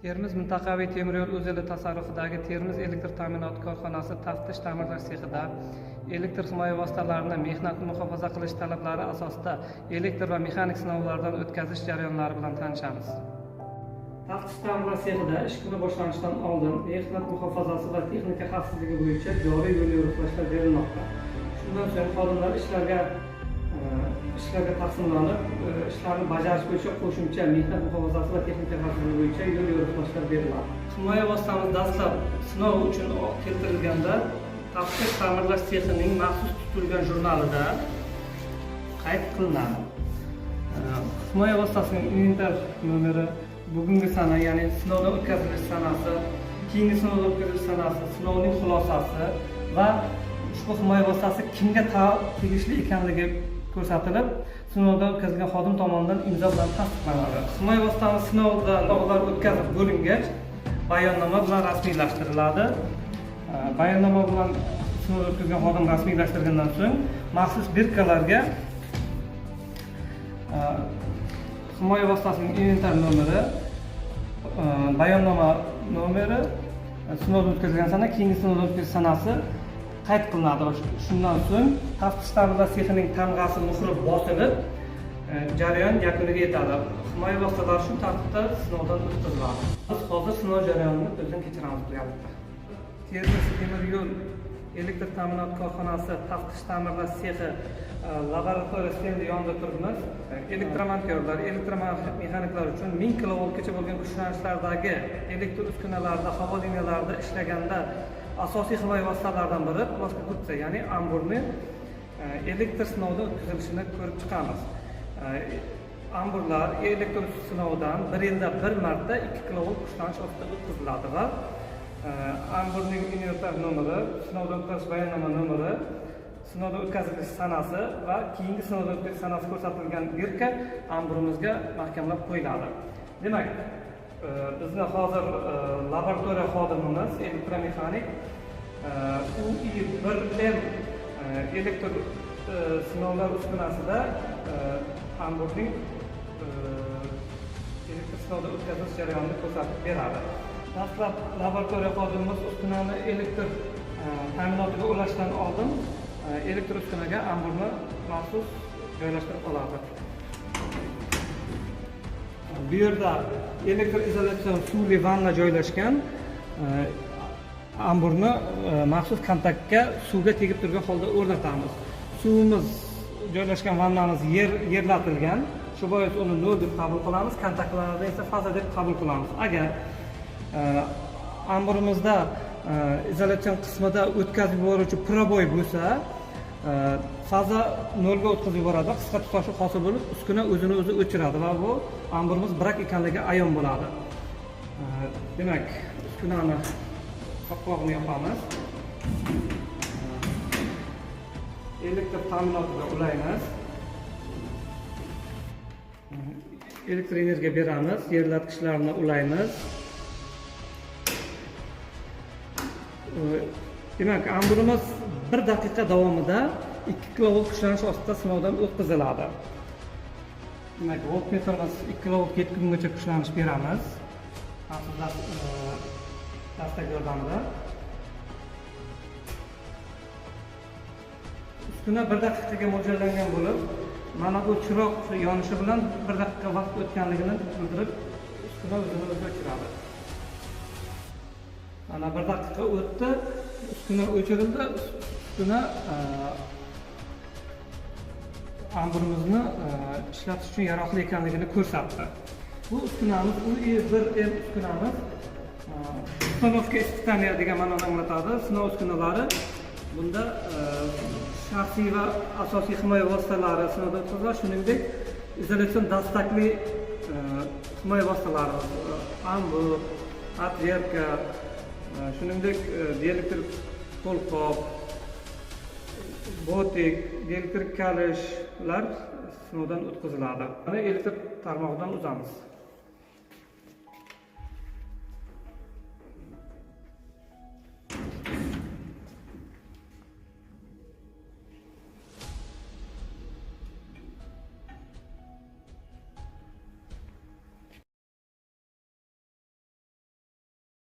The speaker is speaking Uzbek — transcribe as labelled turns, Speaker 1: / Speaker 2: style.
Speaker 1: Termiz mintaqaviy temir yo'l o'zeli tasarrufidagi Termiz elektr ta'minot korxonasi taftish ta'mirlash sexida elektr himoya vositalarini mehnatni muhofaza qilish talablari asosida elektr va mexanik sinovlardan o'tkazish jarayonlari bilan tanishamiz. Taftish ta'mirlash sexida ish kuni boshlanishidan oldin mehnat muhofazasi va texnika xavfsizligi bo'yicha joriy yo'l-yo'riqlashlar berilmoqda. Shundan so'ng xodimlar ishlarga taqsimlanib, ishlarni bajarish bo'yicha qo'shimcha mehnat muhofazasi va texnika xavfsizligi bo'yicha yo'l-yo'riqlashlar beriladi. Himoya vositamiz dastlab sinov uchun keltirilganda taftish ta'mirlash sexining maxsus tutilgan jurnalida qayd qilinadi. Himoya vositasining inventar nomeri, bugungi sana, ya'ni sinovdan o'tkazilish sanasi, keyingi sinovdan o'tkazilish sanasi, sinovning xulosasi va ushbu himoya vositasi kimga tegishli ekanligi ko'rsatilib, sinovdan o'tkazilgan xodim tomonidan imzo bilan tasdiqlanadi. Himoya vositamiz sinovdan o'tkazib bo'lingach, bayonnoma bilan rasmiylashtiriladi. Bayonnoma bilan sinovdan o'tkazilgan xodim rasmiylashtirilgandan so'ng maxsus birkalarga himoya vositasining inventar nomeri, bayonnoma nomeri, sinovdan o'tkazilgan sana, keyingi sinovdan o'tkazish sanasi qayd qilinadi. Shundan so'ng taftish ta'mirlash sexining tamg'asi muhri bosilib, jarayon yakuniga yetadi. Himoya vositalari shu tartibda sinovdan o'tkaziladi. Biz hozir sinov jarayonini ko'zdan kechiramiz birgalikda. Termiz temir yo'l elektr ta'minot korxonasi taftish ta'mirlash sexi laboratoriya stendi yonida turibmiz. Elektromontorlar, elektromexaniklar uchun 1000 kilovoltgacha bo'lgan kuchlanishlardagi elektr uskunalarda, havo liniyalarida ishlaganda asosiy himoya vositalaridan biri plastikutsa, ya'ni amburni elektr sinovdan o'tkazilishini ko'rib chiqamiz. Amburlar elektr sinovidan bir yilda bir marta 2 kilovolt kuchlanish ostida o'tkaziladi va amburning inventar nomeri, sinovdan o'tkazish bayonnoma nomeri, sinovdan o'tkazilish sanasi va keyingi sinovdan o'tkazish sanasi ko'rsatilgan birka amburimizga mahkamlab qo'yiladi. Demak, bizni hozir laboratoriya xodimimiz, elektromexanik UI1M elektr sinovlar uskunasida amburning elektr sinovdan o'tkazish jarayonini ko'rsatib beradi. Dastlab laboratoriya xodimimiz uskunani elektr ta'minotiga ulashdan oldin elektr uskunaga amburni maxsus joylashtirib oladi. Bu yerda elektr izolyatsiya suvli vanna joylashgan. Amburni maxsus kontaktga suvga tegib turgan holda o'rnatamiz. Suvimiz joylashgan vannamiz yerlatilgan. Shu bois uni 0 deb qabul qilamiz, kontaktlarni esa faza deb qabul qilamiz. Agar amburimizda izolyatsiya qismida o'tkazib yuboruvchi proboy bo'lsa, faza 0 ga o'tkazib yuboradi, qisqa tutashuv hosil bo'lib, uskuna o'zini o'zi o'chiradi va bu amburimiz brak ekanligi ayon bo'ladi. Demak, uskunani qopqog'ini yopamiz. Elektr ta'minotiga ulaymiz. Elektr energiya beramiz, yerlatgichlarni ulaymiz. Demak, amburimiz 1 daqiqa davomida 2 kilovolt kuchlanish ostida sinovdan o'tkaziladi. Demak, voltmetrimiz 2 kilovolt yetgungacha kuchlanish beramiz. Dastak yordamida. Uskuna 1 daqiqaga mo'ljallangan bo'lib, mana bu chiroq yonishi bilan 1 daqiqa vaqt o'tganligini bildirib, uskuna o'zini o'zi o'chiradi. Mana 1 daqiqa o'tdi, uskuna o'chirildi, uskuna amburimizni ishlatish uchun yaroqli ekanligini ko'rsatdi. Bu uskunamiz UI1M uskunamiz. Ustanovka ispitaniya degan ma'noni anglatadi. Sinov uskunalari bunda shaxsiy va asosiy himoya vositalari sinovdan o'tkaziladi, shuningdek izolyatsion dastakli himoya vositalari, ambur, atverka, shuningdek dielektrik qo'lqop, botik, dielektrik kalishlar sinovdan o'tkaziladi. Mana elektr tarmog'idan uzamiz.